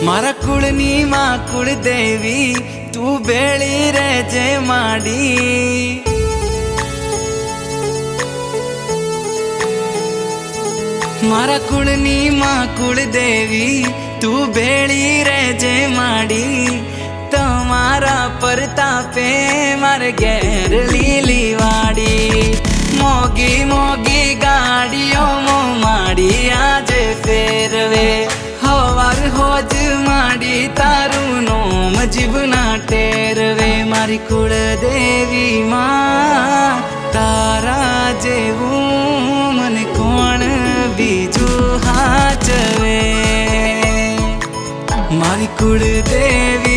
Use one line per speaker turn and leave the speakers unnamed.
मारा कुळनी मां कुळदेवी तू बेळी रेजे माडी। मारा कुळनी मां कुळदेवी तू बेळी रेजे माडी। तमारा परतापे मारे घेर लीली वाड़ी। मोगी मोगी गाड़ियों मो माड़ी आजे फेरवे। हवार होज माड़ी तारू नोम जीवना टेरवे। मारी कुळदेवी मां तारा जेवू मने कोण बीजू हाचवे। मारी कुळदेवी